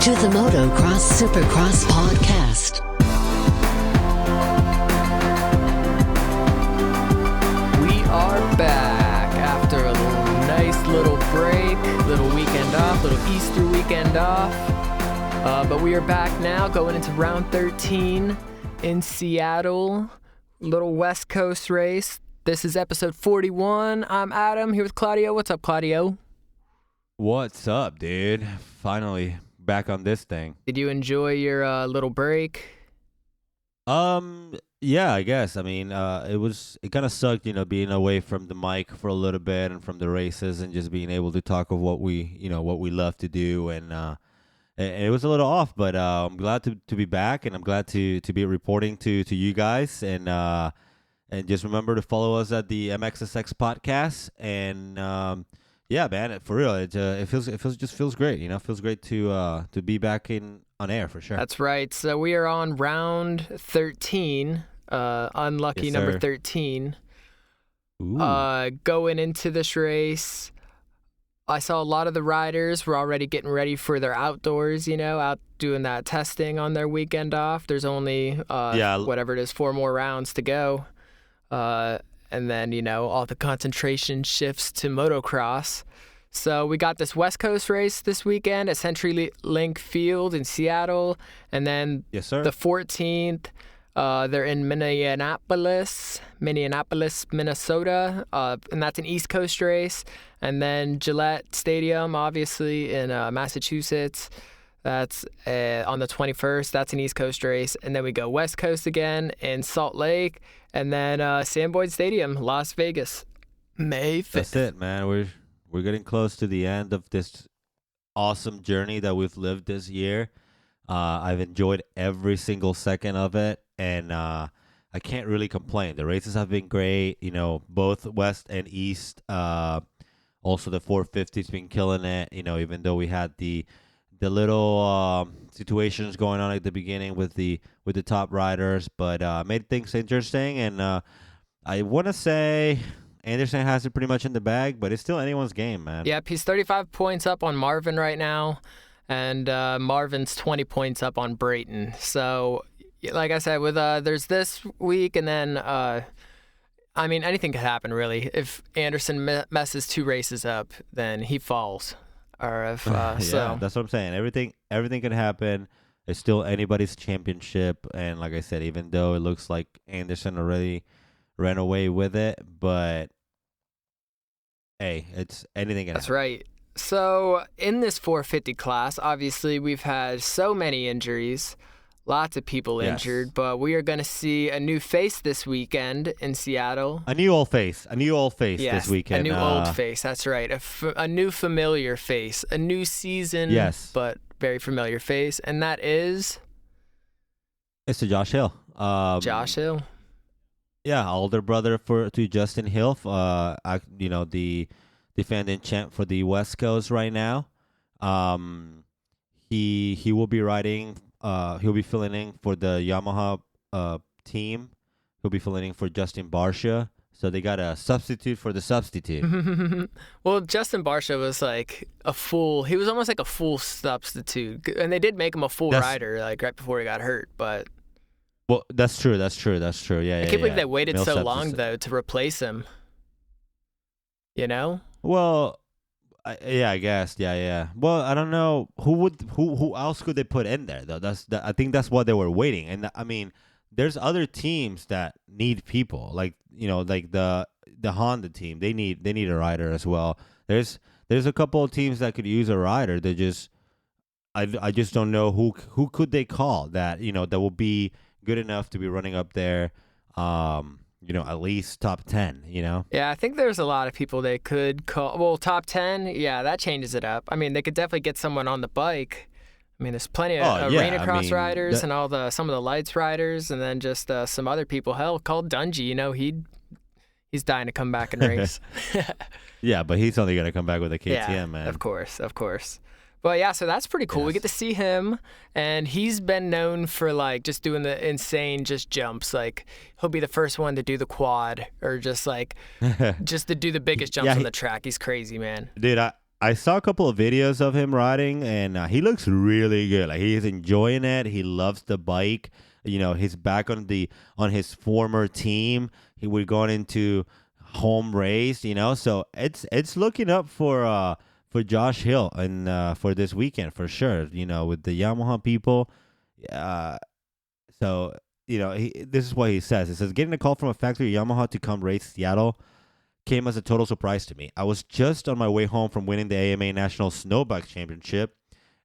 to the Motocross Supercross podcast. We are back after a nice little break, little weekend off, little Easter weekend off. But we are back now going into round 13 in Seattle, little West Coast race. This is episode 41. I'm Adam here with Claudio. What's up, Claudio? What's up, dude? Finally back on this thing. Did you enjoy your little break? Yeah, I guess. I mean, it kind of sucked, being away from the mic for a little bit and from the races and just being able to talk of what we love to do, and it was a little off, but I'm glad to be back, and I'm glad to be reporting to you guys, and just remember to follow us at the MXSX podcast, and yeah, man, for real, it feels great. It feels great to be back on air for sure. That's right. So we are on round 13, unlucky Yes, number sir. 13. Ooh. Going into this race, I saw a lot of the riders were already getting ready for their outdoors, out doing that testing on their weekend off. There's only, whatever it is, 4 more rounds to go. And then, all the concentration shifts to motocross. So we got this West Coast race this weekend at CenturyLink Field in Seattle. And then Yes, sir. the 14th, they're in Minneapolis, Minnesota. And that's an East Coast race. And then Gillette Stadium, obviously, in Massachusetts. That's on the 21st. That's an East Coast race. And then we go West Coast again in Salt Lake. And then Sam Boyd Stadium, Las Vegas, May 5th. That's it, man. We're getting close to the end of this awesome journey that we've lived this year. I've enjoyed every single second of it, and I can't really complain. The races have been great, both West and East. Also, the 450's been killing it, even though we had the little situations going on at the beginning with the top riders, but made things interesting. And I want to say Anderson has it pretty much in the bag, but it's still anyone's game, man. Yep, he's 35 points up on Marvin right now, and Marvin's 20 points up on Brayton. So, like I said, with there's this week, and then anything could happen really. If Anderson messes 2 races up, then he falls. Or if yeah, that's what I'm saying. Everything can happen. It's still anybody's championship, and like I said, even though it looks like Anderson already ran away with it, but hey, it's anything can That's happen. right. So in this 450 class, obviously we've had so many injuries, lots of people Yes. injured, but we are going to see a new face this weekend in Seattle. A new old face Yes, this weekend. a new old face. That's right. A new familiar face. A new season, Yes. but very familiar face, and that is It's to Josh Hill. Josh Hill. Yeah, older brother to Justin Hill. The defending champ for the West Coast right now. He will be riding. He'll be filling in for the Yamaha team. He'll be filling in for Justin Barcia. So they got a substitute for the substitute. Well, Justin Barcia was like he was almost like a full substitute. And they did make him a full rider like right before he got hurt. But Well, that's true. Yeah, I can't believe they waited so long, though, to replace him. Well, I guess. Yeah. Well, I don't know who else could they put in there though. I think that's what they were waiting. And I mean, there's other teams that need people, like the Honda team. They need a rider as well. There's a couple of teams that could use a rider. I just don't know who could they call that that will be good enough to be running up there. At least top 10. Yeah, I think there's a lot of people they could call. Well, top 10, yeah, that changes it up. I mean, they could definitely get someone on the bike. I mean, there's plenty of arena cross riders and some of the lights riders, and then just some other people. Hell, call Dungey. He's dying to come back and race. Yeah, but he's only gonna come back with a KTM, yeah, man. Of course. But yeah, so that's pretty cool. Yes. We get to see him, and he's been known for like just doing the insane just jumps. Like he'll be the first one to do the quad, or just to do the biggest jumps on the track. He's crazy, man. Dude, I saw a couple of videos of him riding, and he looks really good. Like he's enjoying it. He loves the bike. He's back on his former team. We're going into home race. So it's looking up for Josh Hill and for this weekend for sure. With the Yamaha people. So this is what he says. It says getting a call from a factory Yamaha to come race Seattle came as a total surprise to me. I was just on my way home from winning the AMA National Snowbike Championship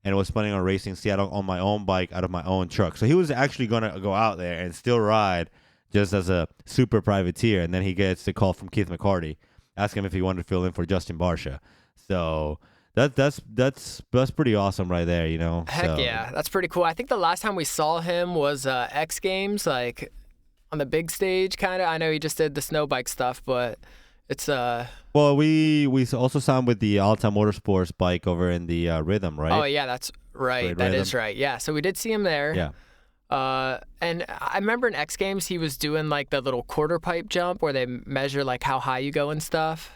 and was planning on racing Seattle on my own bike out of my own truck. So he was actually going to go out there and still ride just as a super privateer. And then he gets the call from Keith McCarty asking him if he wanted to fill in for Justin Barsha. So that's pretty awesome right there, Heck yeah, that's pretty cool. I think the last time we saw him was X Games, like on the big stage, kind of. I know he just did the snow bike stuff, but it's Well, we also saw him with the Alta Motorsports bike over in the Rhythm, right? Oh yeah, that's right. That is right. Yeah, so we did see him there. Yeah. And I remember in X Games he was doing like the little quarter pipe jump where they measure like how high you go and stuff.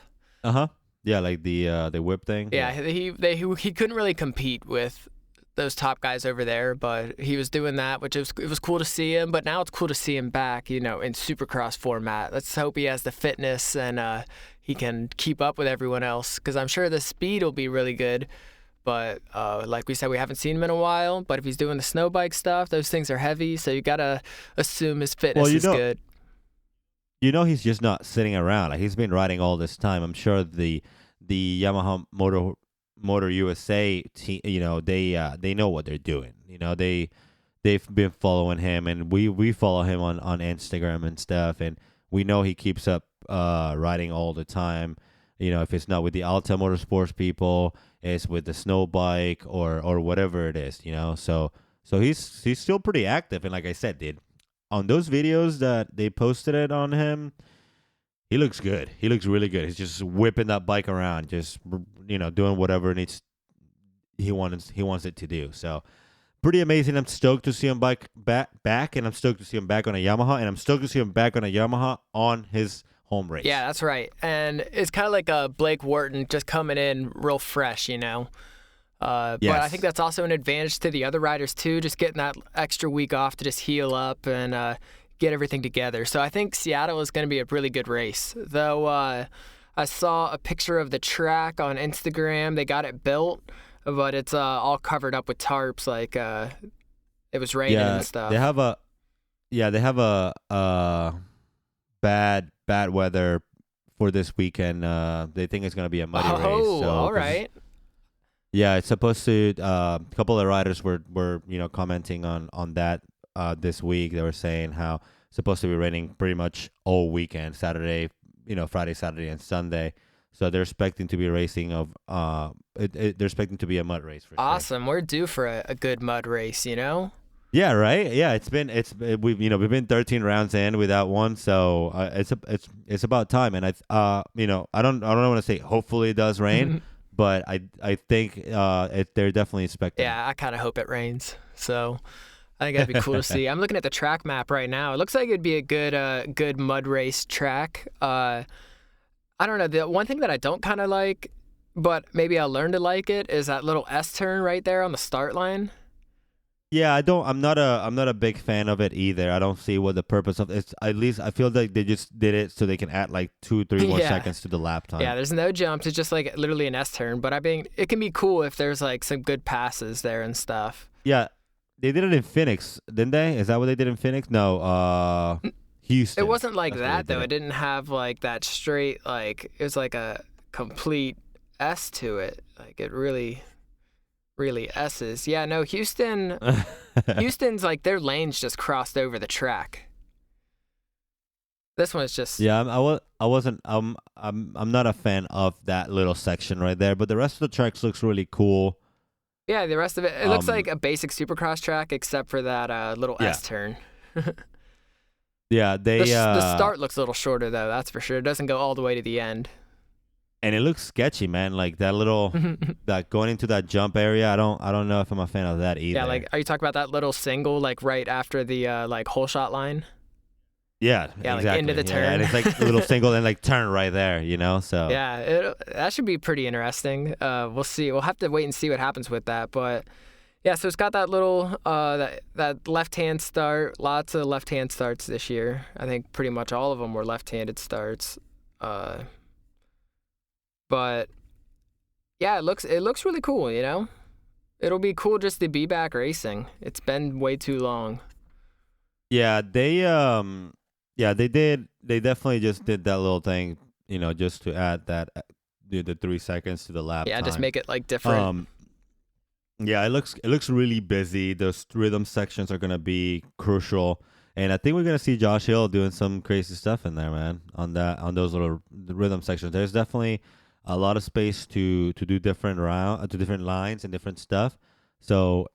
Yeah, like the whip thing. Yeah, he couldn't really compete with those top guys over there, but he was doing that, which it was cool to see him. But now it's cool to see him back, in Supercross format. Let's hope he has the fitness and he can keep up with everyone else, because I'm sure the speed will be really good. But like we said, we haven't seen him in a while. But if he's doing the snow bike stuff, those things are heavy, so you gotta assume his fitness is good. He's just not sitting around. Like he's been riding all this time. I'm sure the Yamaha Motor USA team, they know what they're doing. They've been following him, and we follow him on Instagram and stuff, and we know he keeps up riding all the time. If it's not with the Alta Motorsports people, it's with the snow bike or whatever it is. So he's still pretty active, and like I said, dude, on those videos that they posted it on him, he looks good. He looks really good. He's just whipping that bike around, just doing whatever he wants it to do. So pretty amazing. I'm stoked to see him back, and I'm stoked to see him back on a Yamaha, and I'm stoked to see him back on a Yamaha on his home race. Yeah, that's right. And it's kind of like a Blake Wharton just coming in real fresh, Yes. But I think that's also an advantage to the other riders too, just getting that extra week off to just heal up and get everything together. So I think Seattle is going to be a really good race. Though I saw a picture of the track on Instagram. They got it built, but it's all covered up with tarps, like it was raining and stuff. They have a bad weather for this weekend. They think it's going to be a muddy race. Oh, all right. Yeah, it's supposed to. A couple of riders were commenting on that this week. They were saying how it's supposed to be raining pretty much all weekend, Saturday, Friday, Saturday, and Sunday. So they're expecting to be racing they're expecting to be a mud race for sure. Awesome, we're due for a good mud race, Yeah, right. Yeah, we've been 13 rounds in without one, so it's about time. And I don't want to say hopefully it does rain. But I think they're definitely expecting. Yeah, I kind of hope it rains. So I think that'd be cool to see. I'm looking at the track map right now. It looks like it'd be a good mud race track. I don't know. The one thing that I don't kind of like, but maybe I'll learn to like it, is that little S turn right there on the start line. Yeah, I'm not a big fan of it either. I don't see what the purpose of it. At least I feel like they just did it so they can add like 2-3 more seconds to the lap time. Yeah, there's no jumps. It's just like literally an S turn. But I mean, it can be cool if there's like some good passes there and stuff. Yeah, they did it in Phoenix, didn't they? Is that what they did in Phoenix? No, Houston. It wasn't like that though. It didn't have like that straight, like it was like a complete S to it. Like it really S's. Yeah, no, Houston's like their lanes just crossed over the track. This one's just I'm not a fan of that little section right there, but the rest of the track looks really cool. Yeah, the rest of it looks like a basic Supercross track except for that little S turn. Yeah, the start looks a little shorter though, that's for sure. It doesn't go all the way to the end. And it looks sketchy, man. Like that little, that going into that jump area. I don't know if I'm a fan of that either. Yeah, like are you talking about that little single, like right after the like hole shot line? Yeah, Yeah, exactly. like into the turn. Yeah, and it's like a little single and like turn right there, so. Yeah, that should be pretty interesting. We'll see. We'll have to wait and see what happens with that. But yeah, so it's got that little that left-hand start. Lots of left-hand starts this year. I think pretty much all of them were left-handed starts. But yeah, it looks really cool. It'll be cool just to be back racing. It's been way too long. Yeah, they definitely just did that little thing, just to add that the 3 seconds to the lap Yeah, time. just make it like different. Yeah, it looks really busy. Those rhythm sections are gonna be crucial, and I think we're gonna see Josh Hill doing some crazy stuff in there, man. On those little rhythm sections, there's definitely a lot of space to do different lines and different stuff. So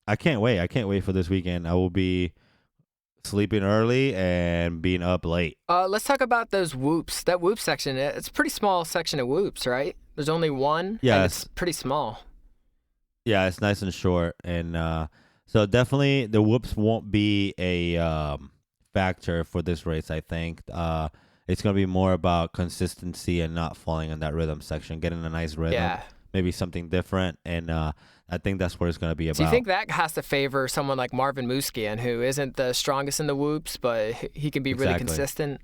I can't wait. I can't wait for this weekend. I will be sleeping early and being up late. Let's talk about those whoops. That whoop section, it's a pretty small section of whoops, right? There's only one. Yeah, and it's pretty small. Yeah, it's nice and short, and so definitely the whoops won't be a factor for this race. I think it's gonna be more about consistency and not falling in that rhythm section, getting a nice rhythm, maybe something different, and I think that's what it's gonna be about. Do you think that has to favor someone like Marvin Muskian, who isn't the strongest in the whoops, but he can be really consistent?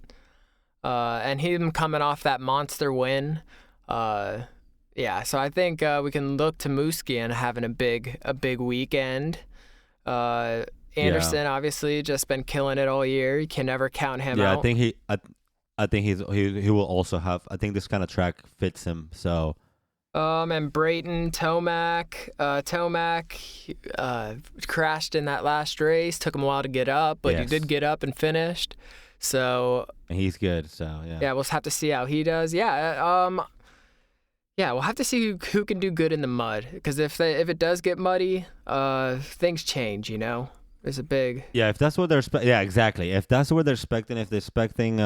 And him coming off that monster win. Yeah, so I think we can look to Muskian having a big weekend. Anderson obviously just been killing it all year. You can never count him out. Yeah, I think he will also have. I think this kind of track fits him. So. And Brayton, Tomac crashed in that last race. Took him a while to get up, but he did get up and finished. So. And he's good. So yeah. Yeah, we'll have to see how he does. Yeah. Yeah, we'll have to see who can do good in the mud, because if it does get muddy, things change. There's a big. Yeah, if that's what they're yeah, exactly. If that's what they're expecting, if they're expecting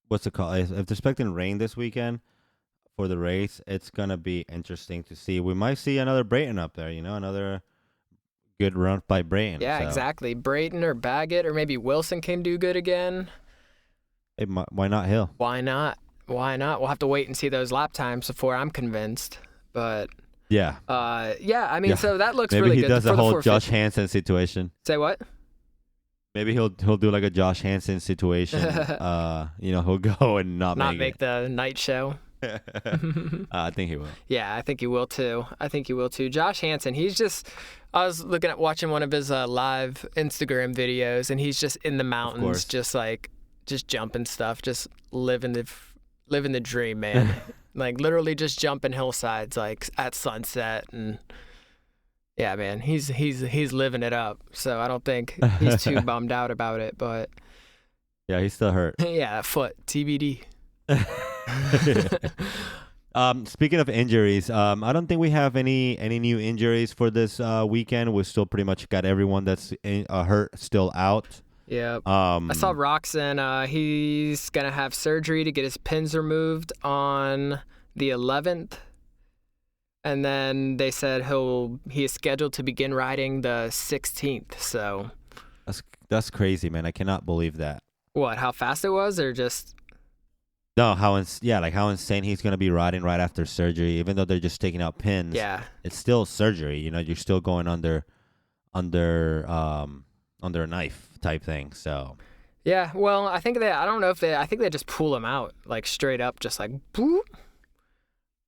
what's it called? If they're expecting rain this weekend for the race, it's gonna be interesting to see. We might see another Brayton up there. Another good run by Brayton. Yeah, exactly. Brayton or Baggett or maybe Wilson can do good again. Why not Hill? Why not? We'll have to wait and see those lap times before I'm convinced. But yeah. I mean, so that looks maybe really good. Maybe he does the whole Josh Hansen situation. Say what? Maybe he'll do like a Josh Hansen situation. He'll go and not make the night show. I think he will. Yeah, I think he will too. Josh Hansen, I was watching one of his live Instagram videos, and he's just in the mountains, just jumping stuff, just living the dream, man. Like literally just jumping hillsides like at sunset, and yeah, man, he's living it up. So I don't think he's too bummed out about it, but yeah, he's still hurt. Yeah, that foot, TBD. Speaking of injuries, I don't think we have any new injuries for this weekend. We still pretty much got everyone that's hurt still out. Yeah. I saw Roxon. He's gonna have surgery to get his pins removed on the 11th, and then they said he is scheduled to begin riding the 16th. So that's crazy, man. I cannot believe that. What? How fast it was, or just? No, how insane he's gonna be riding right after surgery, even though they're just taking out pins. Yeah. It's still surgery. You're still going under a knife type thing. So yeah, well, I think they just pull him out like straight up, just like boop.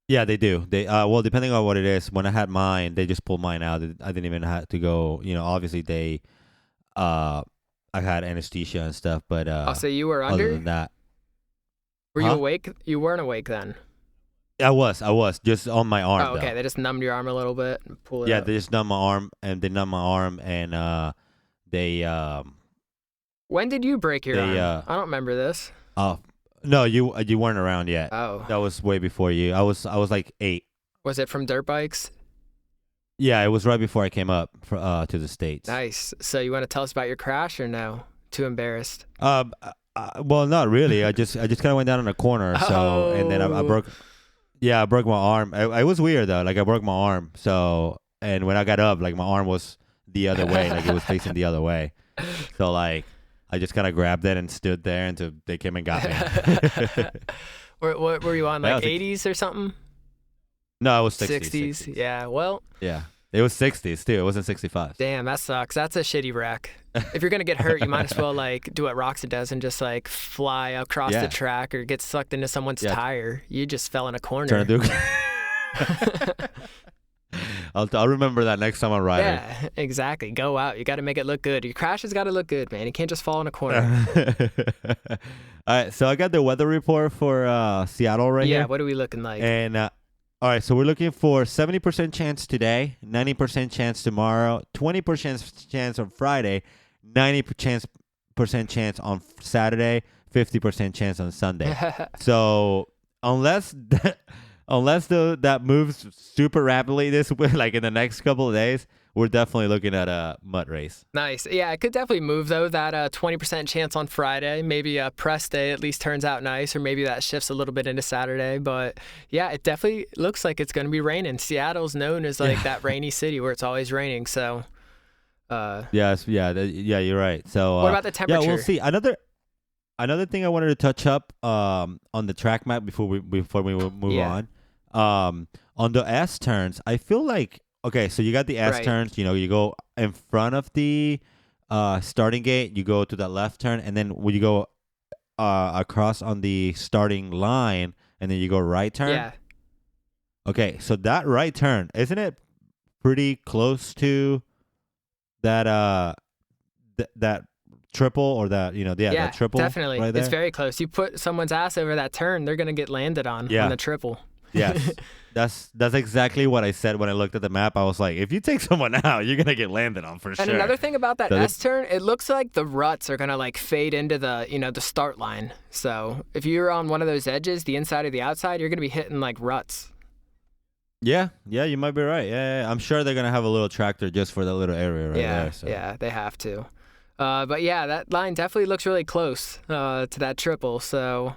Yeah, they do. They well, depending on what it is. When I had mine, they just pulled mine out. I didn't even have to go. Obviously I had anesthesia and stuff, but so you were under? Other than that, were you awake? You weren't awake then. I was just on my arm. Oh, okay. Though. They just numbed your arm a little bit and pull it. Yeah, up. they just numbed my arm, and they When did you break your arm? I don't remember this. Oh no, you weren't around yet. Oh, that was way before you. I was like 8. Was it from dirt bikes? Yeah, it was right before I came up to the States. Nice. So you want to tell us about your crash, or no? Too embarrassed? Well, not really. I just kind of went down in a corner. So and then I broke. Yeah, I broke my arm. It was weird though. Like I broke my arm. So and when I got up, like my arm was the other way. Like it was facing the other way. So like I just kind of grabbed it and stood there until they came and got me. What were you on, like 80s or something? No, it was 60s. 60s. Yeah, well. Yeah. It was 60s too. It wasn't 65. Damn, that sucks. That's a shitty wreck. If you're gonna get hurt, you might as well like do what Roxon does and just like fly across the track or get sucked into someone's tire. You just fell in a corner. I'll remember that next time I'm riding. Yeah, exactly. Go out. You got to make it look good. Your crash has got to look good, man. You can't just fall in a corner. All right, so I got the weather report for Seattle right here. Yeah, what are we looking like? And all right, so we're looking for 70% chance today, 90% chance tomorrow, 20% chance on Friday, 90% chance on Saturday, 50% chance on Sunday. So unless that moves super rapidly like in the next couple of days, we're definitely looking at a mud race. Nice. Yeah, it could definitely move, though. That 20% chance on Friday, maybe a press day at least turns out nice, or maybe that shifts a little bit into Saturday. But, yeah, it definitely looks like it's going to be raining. Seattle's known as, like, that rainy city where it's always raining. So, yeah, you're right. So, what about the temperature? Yeah, we'll see. Another thing I wanted to touch up on the track map before we move on. On the S turns, I feel like, okay, so you got the S turns, you go in front of the starting gate, you go to that left turn, and then when you go across on the starting line, and then you go right turn. Yeah. Okay, so that right turn, isn't it pretty close to that that triple or that, that triple? Definitely. Right there? It's very close. You put someone's ass over that turn, they're going to get landed on the triple. Yes, that's exactly what I said when I looked at the map. I was like, if you take someone out, you're gonna get landed on for sure. And another thing about that S turn, it looks like the ruts are gonna like fade into the the start line. So if you're on one of those edges, the inside or the outside, you're gonna be hitting like ruts. Yeah, you might be right. Yeah, I'm sure they're gonna have a little tractor just for that little area right there. So. Yeah, they have to. But yeah, that line definitely looks really close to that triple. So.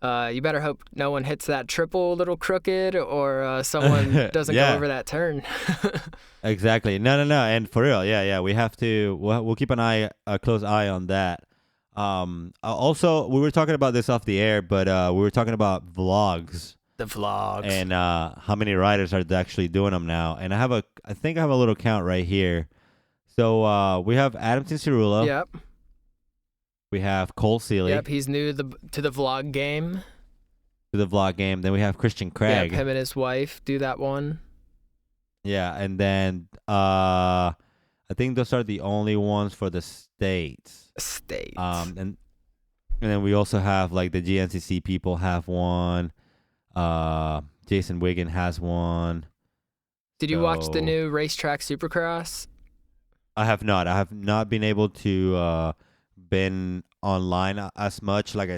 You better hope no one hits that triple a little crooked or someone doesn't go over that turn. Exactly. No. And for real, we have to, we'll keep a close eye on that. Also, we were talking about this off the air, but we were talking about vlogs. The vlogs. And how many riders are actually doing them now. And I think I have a little count right here. So we have Adam Cirulo. Yep. We have Cole Seeley. Yep, he's new to the vlog game. Then we have Christian Craig. Yep, him and his wife do that one. Yeah, and then I think those are the only ones for the States. And then we also have like the GNCC people have one. Jason Wiggin has one. Did you watch the new Racetrack Supercross? I have not. I have not been able to been online as much. Like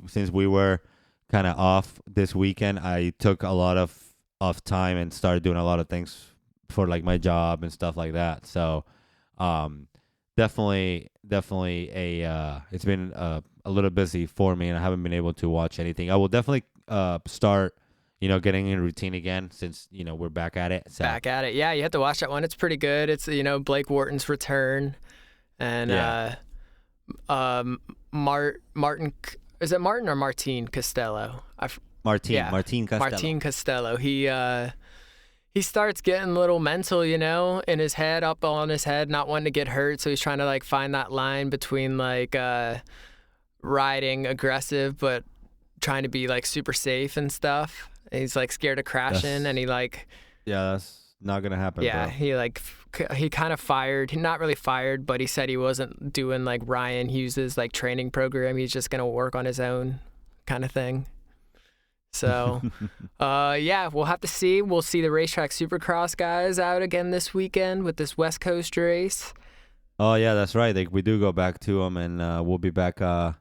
since we were kind of off this weekend, I took a lot of time and started doing a lot of things for like my job and stuff like that. So definitely it's been a little busy for me, and I haven't been able to watch anything. I will definitely start getting in routine again since we're back at it. So. Back at it. Yeah, you have to watch that one. It's pretty good. It's Blake Wharton's return, and Martin, is it Martin or Martin Costello? Martin Costello. Martin Costello. He starts getting a little mental, in his head, up on his head, not wanting to get hurt. So he's trying to like find that line between like riding aggressive but trying to be like super safe and stuff. And he's like scared of crashing, and he like. Yeah, that's not gonna happen. Yeah, bro. he kind of fired. Not really fired, but he said he wasn't doing like Ryan Hughes's like training program. He's just gonna work on his own, kind of thing. So, yeah, we'll have to see. We'll see the Racetrack Supercross guys out again this weekend with this West Coast race. Oh yeah, that's right. We do go back to them, and we'll be back on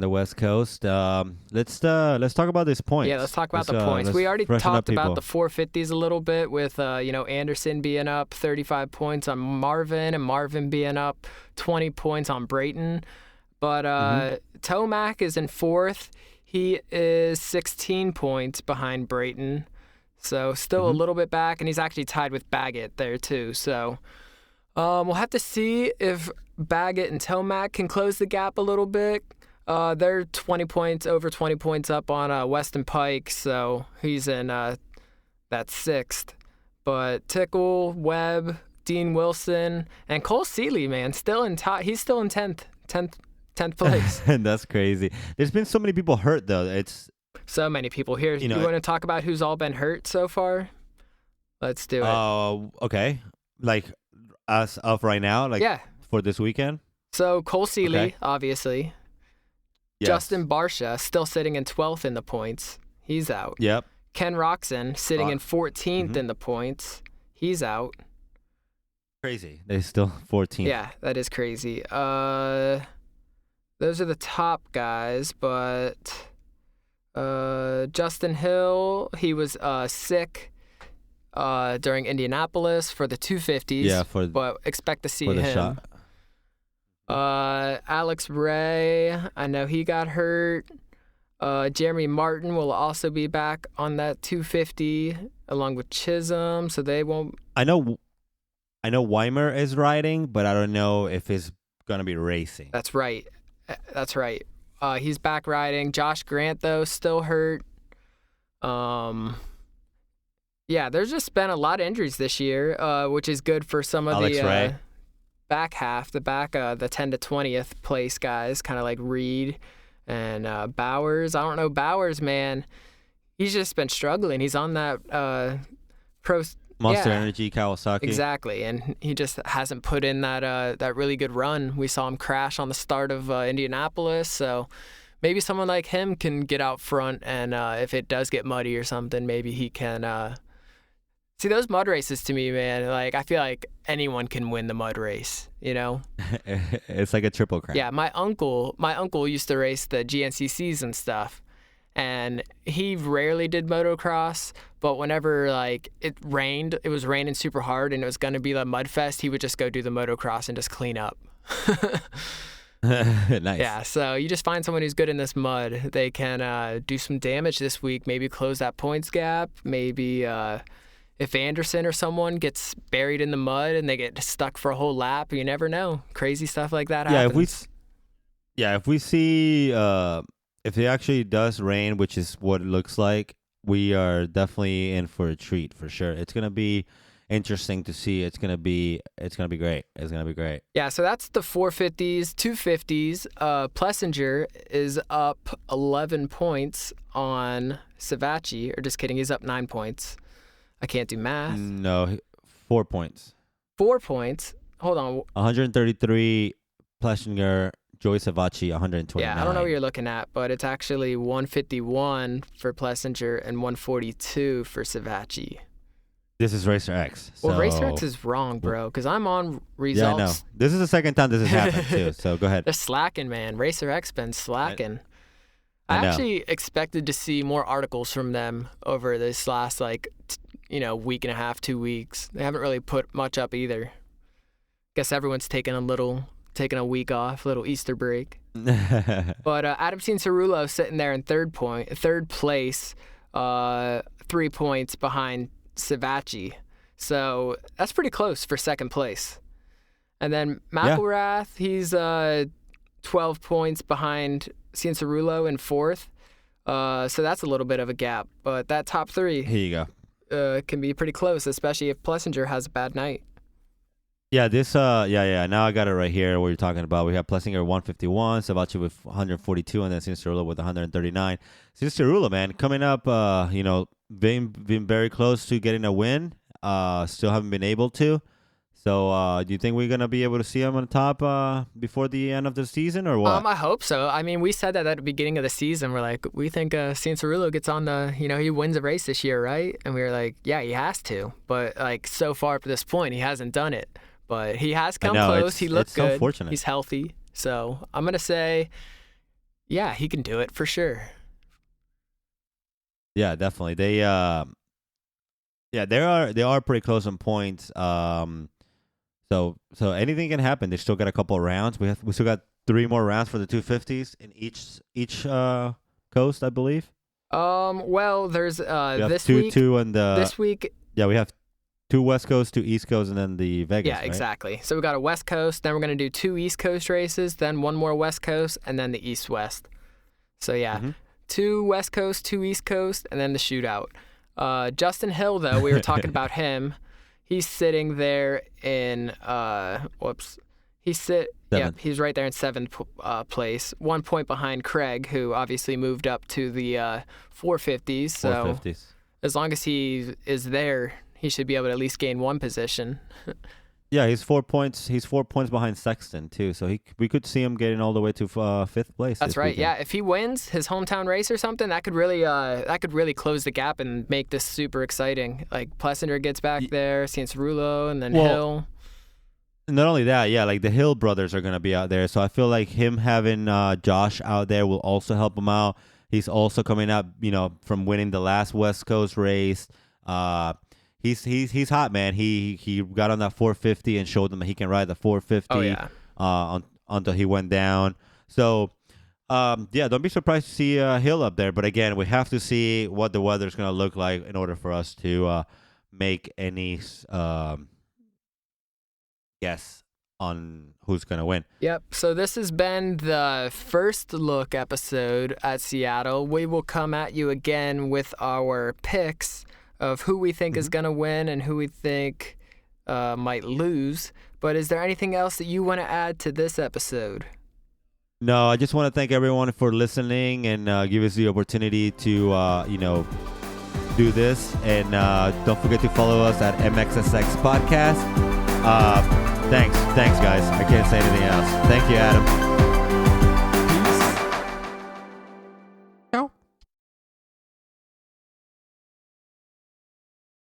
the West Coast. Let's talk about these points. Yeah, let's talk about the points. We already talked about the 450s a little bit with Anderson being up 35 points on Marvin, and Marvin being up 20 points on Brayton. But Tomac is in fourth. He is 16 points behind Brayton, so still a little bit back, and he's actually tied with Baggett there too. So we'll have to see if Baggett and Tomac can close the gap a little bit. They're 20 points, over 20 points up on Weston Pike, so he's in that 6th. But Tickle, Webb, Dean Wilson, and Cole Seeley, man, still in top. He's still in 10th place. And that's crazy. There's been so many people hurt, though. It's so many people here. You want to talk about who's all been hurt so far? Let's do it. Oh, okay. Like as of right now, for this weekend. So Cole Seeley, obviously. Yes. Justin Barsha still sitting in 12th in the points. He's out. Yep. Ken Roxon sitting in 14th in the points. He's out. Crazy. They're still 14th. Yeah, that is crazy. Those are the top guys, but Justin Hill, he was sick during Indianapolis for the 250s. Yeah, but expect to see him. Shot. Alex Ray, I know he got hurt. Jeremy Martin will also be back on that 250 along with Chisholm, so they won't. I know Weimer is riding, but I don't know if he's gonna be racing. That's right. He's back riding. Josh Grant though still hurt. Yeah, there's just been a lot of injuries this year, which is good for some of Alex the Ray. Back half, the 10 to 20th place guys, kind of like Reed and Bowers. I don't know Bowers, man. He's just been struggling. He's on that Monster Energy Kawasaki. Exactly, and he just hasn't put in that really good run. We saw him crash on the start of Indianapolis, so maybe someone like him can get out front, and if it does get muddy or something, maybe he can. See, those mud races to me, man, like I feel like anyone can win the mud race, you know? It's like a triple crown. Yeah, my uncle used to race the GNCCs and stuff, and he rarely did motocross, but whenever like it was raining super hard and it was going to be the mud fest, he would just go do the motocross and just clean up. Nice. Yeah, so you just find someone who's good in this mud. They can do some damage this week, maybe close that points gap, maybe if Anderson or someone gets buried in the mud and they get stuck for a whole lap, you never know. Crazy stuff like that happens. If we see if it actually does rain, which is what it looks like, we are definitely in for a treat for sure. It's gonna be interesting to see. It's gonna be great. It's gonna be great. Yeah, so that's the 450s, 250s. Plessinger is up 11 points on Savacci. Or just kidding, he's up 9 points. I can't do math. No, 4 points. 4 points. Hold on. 133 Plessinger, Joey Savacci, 129. Yeah, I don't know what you're looking at, but it's actually 151 for Plessinger and 142 for Savacci. This is Racer X. Well, Racer X is wrong, bro, because I'm on results. Yeah, I know. This is the second time this has happened, too, so go ahead. They're slacking, man. Racer X been slacking. I actually expected to see more articles from them over this last, week and a half, 2 weeks. They haven't really put much up either. Guess everyone's taking a week off, a little Easter break. But Adam Cianciarulo sitting there in third place, 3 points behind Savacci. So that's pretty close for second place. And then McElrath, he's 12 points behind Cianciarulo in fourth. So that's a little bit of a gap. But that top three here you go. Can be pretty close, especially if Plessinger has a bad night. Yeah, this now I got it right here what you're talking about. We have Plessinger 151, Savacci with 142, and then Cianciarulo with 139. Cianciarulo, man, coming up, been very close to getting a win. Still haven't been able to. So, do you think we're gonna be able to see him on top before the end of the season, or what? I hope so. I mean, we said that at the beginning of the season. We're like, we think Cianciarulo gets on he wins a race this year, right? And we were like, yeah, he has to. But so far up to this point, he hasn't done it. But he has come close. He looked good. Unfortunate. He's healthy. So I'm gonna say, yeah, he can do it for sure. Yeah, definitely. They are pretty close on points. So anything can happen. They still got a couple of rounds. We still got 3 more rounds for the 250s in each coast, I believe. Well, there's this two, week. Two and this week. Yeah, we have 2 West Coast, 2 East Coast, and then the Vegas. Yeah, right? exactly. So we got a West Coast, then we're going to do 2 East Coast races, then 1 more West Coast, and then the East-West. So yeah, 2 West Coast, 2 East Coast, and then the shootout. Justin Hill, though, we were talking about him. He's sitting there in he's right there in 7th place, 1 point behind Craig, who obviously moved up to the 450s. So as long as he is there, he should be able to at least gain 1 position. Yeah, he's 4 points. He's 4 points behind Sexton too, so we could see him getting all the way to 5th place. That's right. Yeah, if he wins his hometown race or something, that could really close the gap and make this super exciting. Like Plessinger gets back there, Cianciarulo, and then Hill. Not only that, yeah, like the Hill brothers are gonna be out there, so I feel like him having Josh out there will also help him out. He's also coming up, from winning the last West Coast race. He's hot, man. He got on that 450 and showed them that he can ride the 450. Oh, yeah. Until he went down. So, don't be surprised to see Hill up there. But again, we have to see what the weather's going to look like in order for us to make any guess on who's going to win. Yep. So this has been the first look episode at Seattle. We will come at you again with our picks of who we think is going to win and who we think might lose. But is there anything else that you want to add to this episode? No, I just want to thank everyone for listening and give us the opportunity to, do this. And don't forget to follow us at MXSX Podcast. Thanks, guys. I can't say anything else. Thank you, Adam.